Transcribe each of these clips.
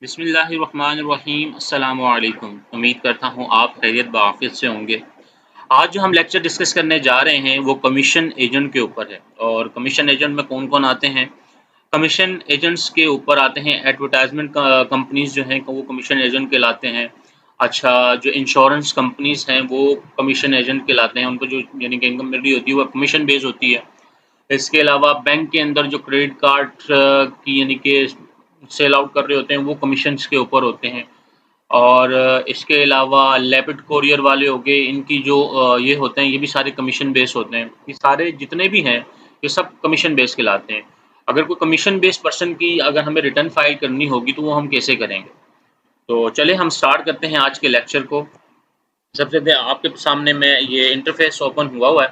बिस्मिल्लाहिर्रहमानिर्रहीम अस्सलामु अलैकुम। उम्मीद करता हूँ आप खैरियत बआफ़ियत से होंगे। आज जो हम लेक्चर डिस्कस करने जा रहे हैं वो कमीशन एजेंट के ऊपर है और कमीशन एजेंट में कौन-कौन आते हैं। कमीशन एजेंट्स के ऊपर आते हैं एडवर्टाइज़मेंट कंपनीज़ जो हैं वो कमीशन एजेंट कहलाते हैं। अच्छा, जो इंश्योरेंस कंपनीज़ हैं वो कमीशन एजेंट कहलाते हैं, उनको जो यानी कि इनकम मिल रही होती है वो कमीशन बेस होती है। इसके अलावा बैंक के अंदर जो क्रेडिट कार्ड की यानी कि सेल आउट कर रहे होते हैं वो कमीशन्स के ऊपर होते हैं। और इसके अलावा रैपिड कोरियर वाले हो गए, इनकी जो ये होते हैं ये भी सारे कमीशन बेस होते हैं। ये सारे जितने भी हैं ये सब कमीशन बेस कहलाते हैं। अगर कोई कमीशन बेस्ड पर्सन की अगर हमें रिटर्न फाइल करनी होगी तो वो हम कैसे करेंगे? तो चलिए हम स्टार्ट करते हैं आज के लेक्चर को। सबसे पहले आपके सामने में ये इंटरफ़ेस ओपन हुआ है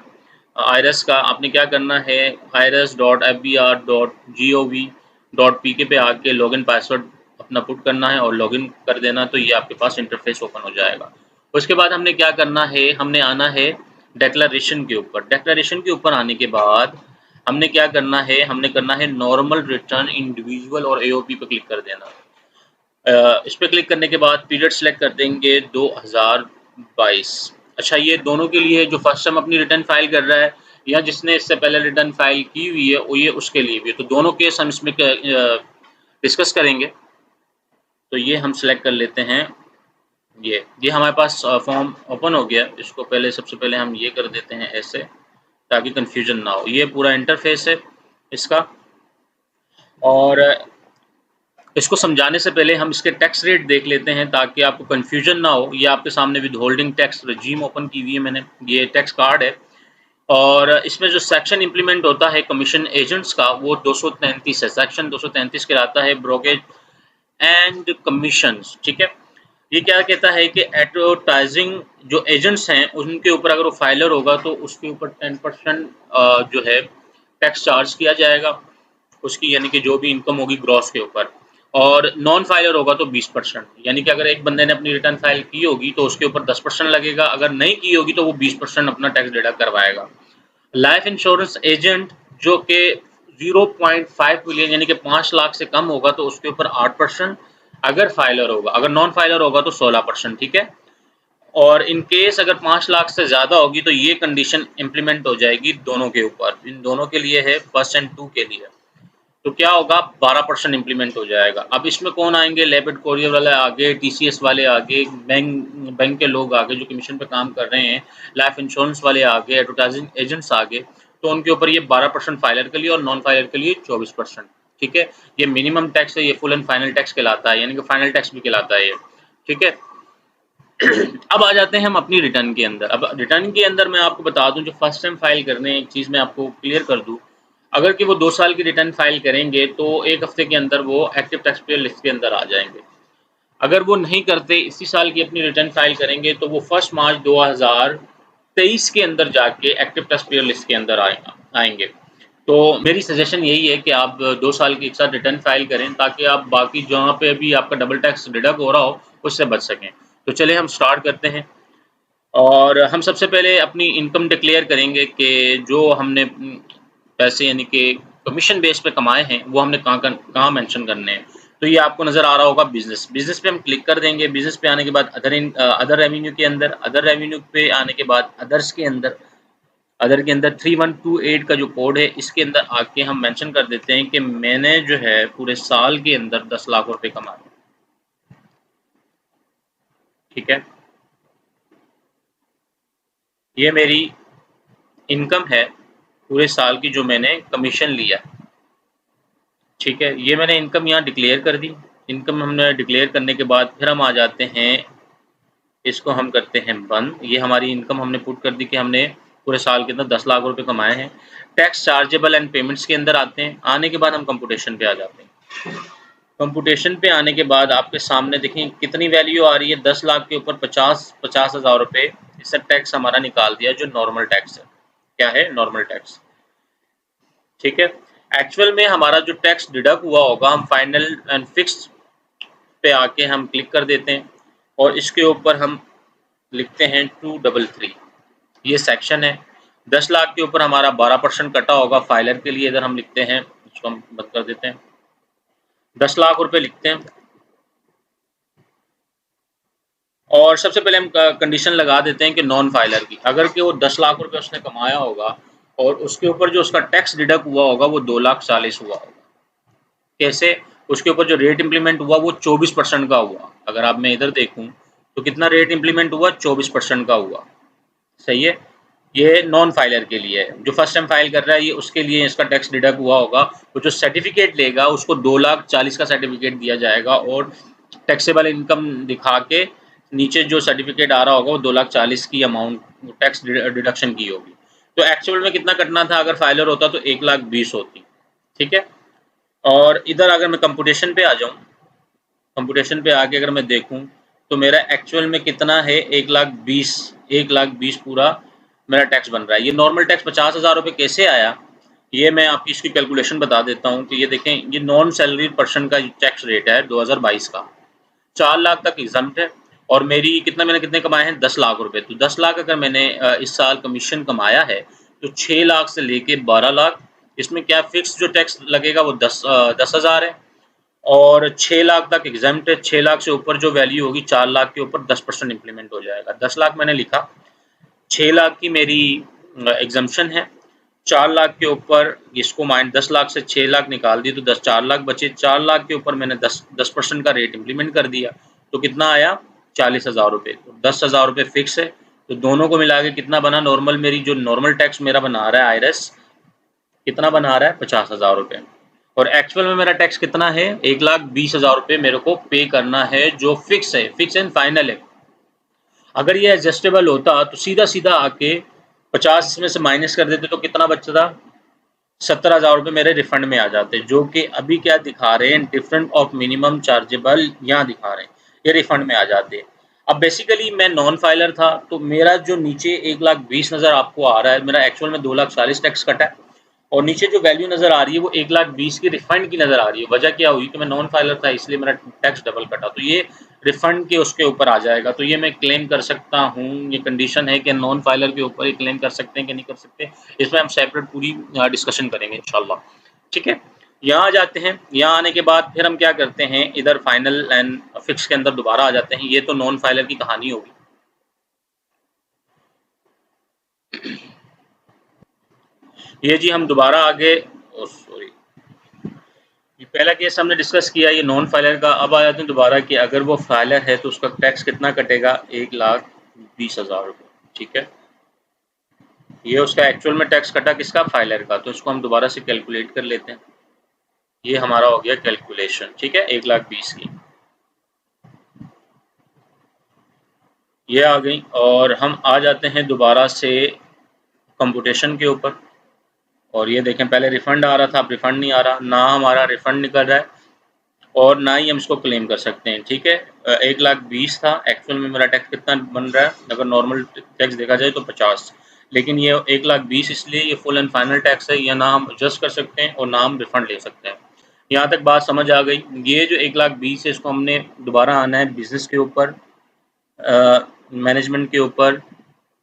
आइरस का। आपने क्या करना है, irs.fbr.gov.pk पे आके लॉगिन पासवर्ड अपना पुट करना है और लॉगिन कर देना, तो ये आपके पास इंटरफ़ेस ओपन हो जाएगा। उसके बाद हमने क्या करना है, हमने आना है डिक्लेरेशन के ऊपर। डिक्लेरेशन के ऊपर आने के बाद हमने क्या करना है, हमने करना है नॉर्मल रिटर्न इंडिविजुअल और एओपी पे क्लिक कर देना। इस पे क्लिक करने के बाद पीरियड सेलेक्ट कर देंगे 2022। अच्छा, ये दोनों के लिए जो फर्स्ट टाइम अपनी रिटर्न फाइल कर रहा है या जिसने इससे पहले रिटर्न फाइल की हुई है वो ये उसके लिए भी है। तो दोनों केस हम इसमें डिस्कस करेंगे। तो ये हम सेलेक्ट कर लेते हैं। ये हमारे पास फॉर्म ओपन हो गया। इसको पहले सबसे पहले हम ये कर देते हैं ऐसे, ताकि कन्फ्यूजन ना हो। ये पूरा इंटरफेस है इसका। और इसको समझाने से पहले हम इसके टैक्स रेट देख लेते हैं ताकि आपको कन्फ्यूजन ना हो। ये आपके सामने विदहोल्डिंग टैक्स रजीम ओपन की हुई है मैंने, ये टैक्स कार्ड है। और इसमें जो सेक्शन इम्प्लीमेंट होता है कमीशन एजेंट्स का वो 233 है। सेक्शन 233 कहलाता है ब्रोकेज एंड कमीशंस, ठीक है। ये क्या कहता है कि एडवर्टाइजिंग जो एजेंट्स हैं उनके ऊपर अगर वो फाइलर होगा तो उसके ऊपर 10% जो है टैक्स चार्ज किया जाएगा उसकी, यानी कि जो भी इनकम होगी ग्रॉस के ऊपर। और नॉन फाइलर होगा तो 20%, यानी कि अगर एक बंदे ने अपनी रिटर्न फाइल की होगी तो उसके ऊपर 10% लगेगा, अगर नहीं की होगी तो वो 20% अपना टैक्स डिडक्ट करवाएगा। लाइफ इंश्योरेंस एजेंट जो कि 0.5 मिलियन यानी कि 5 लाख से कम होगा तो उसके ऊपर 8%, अगर फाइलर होगा, अगर नॉन फाइलर होगा तो 16%, ठीक है। और इन केस अगर 5 लाख से ज़्यादा होगी तो ये कंडीशन इम्प्लीमेंट हो जाएगी दोनों के ऊपर। इन दोनों के लिए है, फर्स्ट एंड 2 के लिए। तो क्या होगा, 12% इम्प्लीमेंट हो जाएगा। अब इसमें कौन आएंगे, रैपिड कोरियर वाले आगे, टीसीएस वाले आगे, बैंक के लोग आगे जो कमीशन पे काम कर रहे हैं, लाइफ इंश्योरेंस वाले आगे, एडवर्टाइजिंग एजेंट्स आगे। तो उनके ऊपर ये 12% फाइलर के लिए और नॉन फाइलर के लिए 24%, ठीक है। ये मिनिमम टैक्स है, ये फुल एंड फाइनल टैक्स कहलाता है, यानी कि फाइनल टैक्स भी कहलाता है ये, ठीक है। अब आ जाते हैं हम अपनी रिटर्न के अंदर। अब रिटर्न के अंदर मैं आपको बता दूं, जो फर्स्ट टाइम फाइल करने हैं, एक चीज़ मैं आपको क्लियर कर दूं, अगर कि वो 2 साल की रिटर्न फाइल करेंगे तो 1 हफ्ते के अंदर वो एक्टिव टैक्स पेयर लिस्ट के अंदर आ जाएंगे। अगर वो नहीं करते, इसी साल की अपनी रिटर्न फाइल करेंगे तो वो 1 मार्च 2023 के अंदर जाके एक्टिव टैक्स पेयर लिस्ट के अंदर आएंगे। तो मेरी सजेशन यही है कि आप 2 साल की एक साथ रिटर्न फाइल करें ताकि आप बाकी जहाँ पे भी आपका डबल टैक्स डिडक्ट हो रहा हो उससे बच सकें। तो चलिए हम स्टार्ट करते हैं। और हम सबसे पहले अपनी इनकम डिक्लेयर करेंगे कि जो हमने पैसे यानी कि कमीशन बेस पे कमाए हैं वो हमने कहाँ मेंशन करने हैं। तो ये आपको नज़र आ रहा होगा बिज़नेस पे हम क्लिक कर देंगे। बिज़नेस पे आने के बाद अदर रेवेन्यू के अंदर, अदर रेवेन्यू पे आने के बाद अदर्स के अंदर, अदर के अंदर 3128 का जो कोड है इसके अंदर आके हम मेंशन कर देते हैं कि मैंने जो है पूरे साल के अंदर 10 लाख रुपए कमाए, ठीक है। ये मेरी इनकम है पूरे साल की जो मैंने कमीशन लिया, ठीक है। ये मैंने इनकम यहाँ डिक्लेयर कर दी। इनकम हमने डिक्लेयर करने के बाद फिर हम आ जाते हैं, इसको हम करते हैं बंद। ये हमारी इनकम हमने पुट कर दी कि हमने पूरे साल के अंदर 10 लाख रुपए कमाए हैं। टैक्स चार्जेबल एंड पेमेंट्स के अंदर आते हैं। आने के बाद हम कंप्यूटेशन पे आ जाते हैं। कंप्यूटेशन पे आने के बाद आपके सामने देखें कितनी वैल्यू आ रही है, 10 लाख के ऊपर 50 हज़ार रुपये। इससे टैक्स हमारा निकाल दिया जो नॉर्मल टैक्स है। क्या है, नॉर्मल टैक्स, ठीक है। एक्चुअल में हमारा जो टैक्स डिडक्ट हुआ होगा, हम फाइनल एंड फिक्स्ड पे आके हम क्लिक कर देते हैं और इसके ऊपर हम लिखते हैं 233। ये सेक्शन है। 10 लाख के ऊपर हमारा 12% कटा होगा फाइलर के लिए। इधर हम लिखते हैं, इसको हम बंद कर देते हैं, 10 लाख रुपए लिखते हैं। और सबसे पहले हम कंडीशन लगा देते हैं कि नॉन फाइलर की, अगर कि वो 10 लाख रुपए उसने कमाया होगा और उसके ऊपर जो उसका टैक्स डिडक्ट हुआ होगा वो 2,40,000 हुआ होगा। कैसे? उसके ऊपर जो रेट इम्प्लीमेंट हुआ वो 24% का हुआ। अगर आप मैं इधर देखूँ तो कितना रेट इम्प्लीमेंट हुआ? 24% का हुआ। सही है? ये नॉन फाइलर के लिए है। जो फर्स्ट टाइम फाइल कर रहा है ये उसके लिए इसका टैक्स डिडक्ट हुआ होगा। वो जो सर्टिफिकेट लेगा उसको 2,40,000 का सर्टिफिकेट दिया जाएगा और टैक्सेबल इनकम दिखा के नीचे जो सर्टिफिकेट आ रहा होगा वो 2,40,000 की अमाउंट टैक्स डिडक्शन की होगी। तो एक्चुअल में कितना कटना था अगर फाइलर होता तो 1,20,000 होती। ठीक है? और इधर अगर मैं कंप्यूटेशन पे आ जाऊँ, कंप्यूटेशन पे आके अगर मैं देखूँ तो मेरा एक्चुअल में कितना है? 1,20,000 पूरा मेरा टैक्स बन रहा है। ये नॉर्मल टैक्स 50,000 रुपये कैसे आया? ये मैं आपकी इसकी कैलकुलेशन बता देता हूँ कि ये देखें, ये नॉन सैलरी पर्सन का टैक्स रेट है 2022 का। 4 लाख तक एग्जम्प्ट है और मेरी कितना, मैंने कितने कमाए हैं? 10 लाख रुपए। तो 10 लाख अगर मैंने इस साल कमीशन कमाया है तो 6 लाख से लेके 12 लाख, इसमें क्या फिक्स जो टैक्स लगेगा वो 10,000 है और 6 लाख तक एग्जम्प्ट है। 6 लाख से ऊपर जो वैल्यू होगी 4 लाख के ऊपर 10% इंप्लीमेंट हो जाएगा। 10 लाख मैंने लिखा, 6 लाख की मेरी एग्जम्पशन है, 4 लाख के ऊपर इसको माइंड 10 लाख से 6 लाख निकाल दी तो 4 लाख बचे। 4 लाख के ऊपर मैंने 10% का रेट इम्प्लीमेंट कर दिया तो कितना आया? 40,000 रुपये। तो 10,000 रुपये फिक्स है तो दोनों को मिला के कितना बना? नॉर्मल मेरी जो नॉर्मल टैक्स मेरा बना रहा है आईआरएस कितना बना रहा है? 50,000 रुपये। और एक्चुअल में मेरा टैक्स कितना है? 1,20,000 रुपये मेरे को पे करना है, जो फिक्स है, फिक्स एंड फाइनल है। अगर ये एडजस्टेबल होता तो सीधा सीधा आके 50 इसमें से माइनस कर देते तो कितना बचता? 17,000 रुपये मेरे रिफंड में आ जाते, जो कि अभी क्या दिखा रहे हैं? डिफरेंट ऑफ मिनिमम चार्जेबल यहाँ दिखा रहे हैं, ये रिफंड में आ जाते। अब बेसिकली मैं नॉन फाइलर था तो मेरा जो नीचे 1,20,000 नज़र आपको आ रहा है, मेरा एक्चुअल में 2,40,000 टैक्स कटा है और नीचे जो वैल्यू नज़र आ रही है वो 1,20,000 की रिफंड की नज़र आ रही है। वजह क्या हुई कि मैं नॉन फाइलर था इसलिए मेरा टैक्स डबल कटा, तो ये रिफंड के उसके ऊपर आ जाएगा। तो ये मैं क्लेम कर सकता हूँ, ये कंडीशन है कि नॉन फाइलर के ऊपर ये क्लेम कर सकते हैं कि नहीं कर सकते, इसमें हम सेपरेट पूरी डिस्कशन करेंगे इंशाल्लाह। ठीक है? यहाँ आ जाते हैं, यहाँ आने के बाद फिर हम क्या करते हैं, इधर फाइनल एंड फिक्स के अंदर दोबारा आ जाते हैं। ये तो नॉन फाइलर की कहानी होगी। ये जी हम दोबारा आगे, सॉरी, ये पहला केस हमने डिस्कस किया, ये नॉन फाइलर का। अब आ जाते हैं दोबारा कि अगर वो फाइलर है तो उसका टैक्स कितना कटेगा? 1,20,000 रुपये। ठीक है? ये उसका एक्चुअल में टैक्स कटा किसका? फाइलर का। तो इसको हम दोबारा से कैलकुलेट कर लेते हैं। ये हमारा हो गया कैलकुलेशन। ठीक है? 1,20,000 की ये आ गई और हम आ जाते हैं दोबारा से कंप्यूटेशन के ऊपर। और ये देखें, पहले रिफंड आ रहा था, अब रिफंड नहीं आ रहा, ना हमारा रिफंड निकल रहा है और ना ही हम इसको क्लेम कर सकते हैं। ठीक है? 1,20,000 था, एक्चुअल में मेरा टैक्स कितना बन रहा है? अगर नॉर्मल टैक्स देखा जाए तो 50, लेकिन ये 1,20,000 इसलिए ये फुल एंड फाइनल टैक्स है, या ना हम एडजस्ट कर सकते हैं और ना हम रिफंड ले सकते हैं। यहाँ तक बात समझ आ गई। ये जो 1,20,000 है इसको हमने दोबारा आना है बिजनेस के ऊपर, मैनेजमेंट के ऊपर,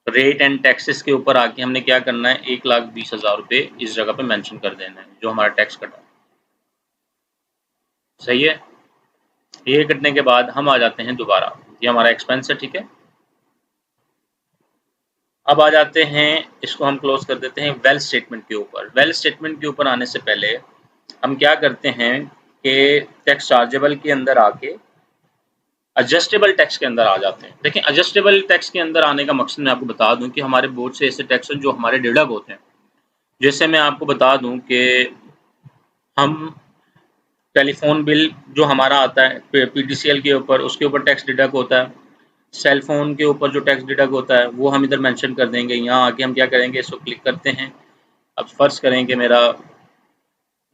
रेट एंड टैक्सेस के ऊपर आके हमने क्या करना है? 1,20,000 रुपये इस जगह पे मेंशन कर देना है जो हमारा टैक्स कटा। सही है? ये कटने के बाद हम आ जाते हैं दोबारा, ये हमारा एक्सपेंस है। ठीक है? अब आ जाते हैं, इसको हम क्लोज कर देते हैं वेल्थ स्टेटमेंट के ऊपर। वेल्थ स्टेटमेंट के ऊपर आने से पहले हम क्या करते हैं कि टैक्स चार्जेबल के अंदर आके एडजस्टेबल टैक्स के अंदर आ जाते हैं। देखिए, एडजस्टेबल टैक्स के अंदर आने का मकसद मैं आपको बता दूं कि हमारे बहुत से ऐसे टैक्स हैं जो हमारे डिडक्ट होते हैं। जैसे मैं आपको बता दूं कि हम टेलीफोन बिल जो हमारा आता है पीटीसीएल के ऊपर, उसके ऊपर टैक्स डिडक्ट होता है। सेल फ़ोन के ऊपर जो टैक्स डिडक्ट होता है वो हम इधर मेंशन कर देंगे। यहाँ आके हम क्या करेंगे, इसको क्लिक करते हैं। अब फ़र्ज़ करें कि मेरा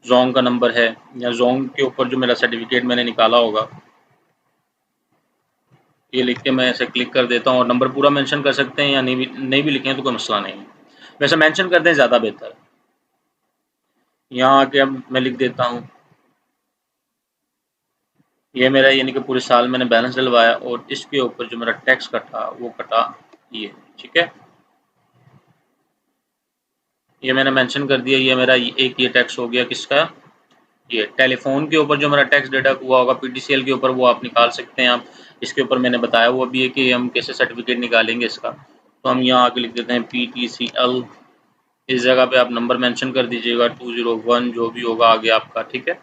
ज़ोंग का नंबर है या ज़ोंग के ऊपर जो मेरा सर्टिफिकेट मैंने निकाला होगा, ये लिख के मैं ऐसे क्लिक कर देता हूँ और नंबर पूरा मेंशन कर सकते हैं या नहीं भी लिखें तो कोई मसला नहीं है। वैसे मेंशन कर दें ज़्यादा बेहतर है। यहाँ आके अब मैं लिख देता हूँ, ये मेरा यानी कि पूरे साल मैंने बैलेंस डलवाया और इसके ऊपर जो मेरा टैक्स कटा वो कटा ये। ठीक है? ये मैंने मेंशन कर दिया। ये मेरा एक ये टैक्स हो गया किसका? ये टेलीफ़ोन के ऊपर जो हमारा टैक्स डिडक्ट हुआ होगा पीटीसीएल के ऊपर, वो आप निकाल सकते हैं आप। इसके ऊपर मैंने बताया हुआ भी है कि हम कैसे सर्टिफ़िकेट निकालेंगे इसका। तो हम यहाँ आके लिख देते हैं पीटीसीएल, इस जगह पे आप नंबर मेंशन कर दीजिएगा 201 जो भी होगा आगे आपका, ठीक है।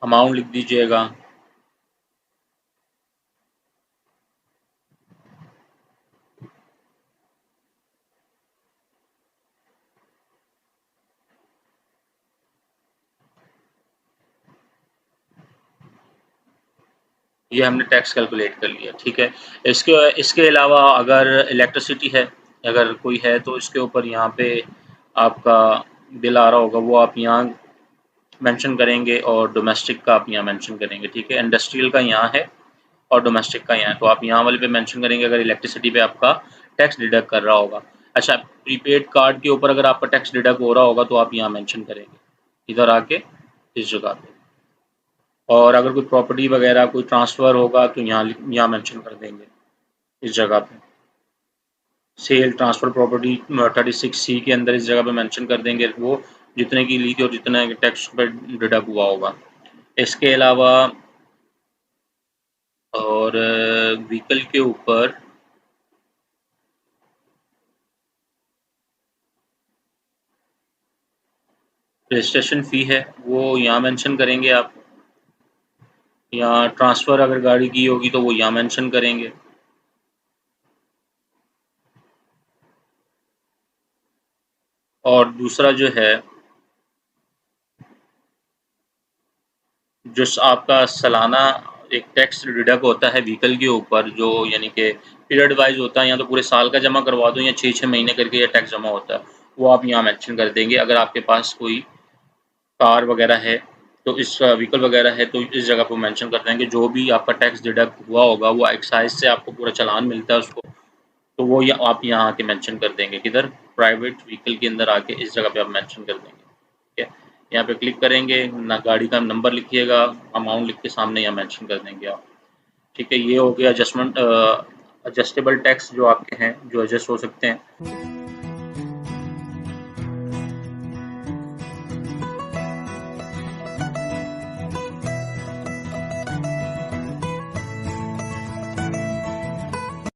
अमाउंट लिख दीजिएगा। ये हमने टैक्स कैलकुलेट कर लिया, ठीक है। इसके अलावा अगर इलेक्ट्रिसिटी है, अगर कोई है तो इसके ऊपर यहाँ पे आपका बिल आ रहा होगा, वो आप यहाँ मेंशन करेंगे और डोमेस्टिक का आप यहाँ मेंशन करेंगे, ठीक है। इंडस्ट्रियल का यहाँ है और डोमेस्टिक का यहाँ है, तो आप यहाँ वाले पे मेंशन करेंगे अगर इलेक्ट्रिसिटी पे आपका टैक्स डिडक्ट कर रहा होगा। अच्छा, प्रीपेड कार्ड के ऊपर अगर आपका टैक्स डिडक्ट हो रहा होगा तो आप यहाँ मेंशन करेंगे, इधर आके इस जगह पे। और अगर कोई प्रॉपर्टी वगैरह कोई ट्रांसफ़र होगा तो यहाँ मेंशन कर देंगे इस जगह पे। सेल ट्रांसफ़र प्रॉपर्टी 36C के अंदर इस जगह पे मेंशन कर देंगे वो जितने की ली थी और जितना टैक्स पे डिडक्ट हुआ होगा। इसके अलावा और व्हीकल के ऊपर रजिस्ट्रेशन फ़ी है वो यहाँ मेंशन करेंगे आप। यहाँ ट्रांसफ़र अगर गाड़ी की होगी तो वो यहाँ मेंशन करेंगे। और दूसरा जो है, जो आपका सालाना एक टैक्स डिडक्ट होता है व्हीकल के ऊपर, जो यानी कि पीरियड वाइज होता है, या तो पूरे साल का जमा करवा दो या 6-6 महीने करके ये टैक्स जमा होता है, वो आप यहाँ मेंशन कर देंगे। अगर आपके पास कोई कार वगैरह है तो इस व्हीकल वगैरह है तो इस जगह पर मेंशन कर देंगे जो भी आपका टैक्स डिडक्ट हुआ होगा वो एक्साइज से आपको पूरा चालान मिलता है उसको, तो वो आप यहाँ आके मेंशन कर देंगे, किधर प्राइवेट व्हीकल के अंदर आके इस जगह पे आप मेंशन कर देंगे, ठीक है। यहाँ पे क्लिक करेंगे ना, गाड़ी का नंबर लिखिएगा, अमाउंट लिख के सामने यहाँ मेंशन कर देंगे आप, ठीक है। ये हो गया एडजस्टेबल टैक्स जो आपके हैं जो एडजस्ट हो सकते हैं।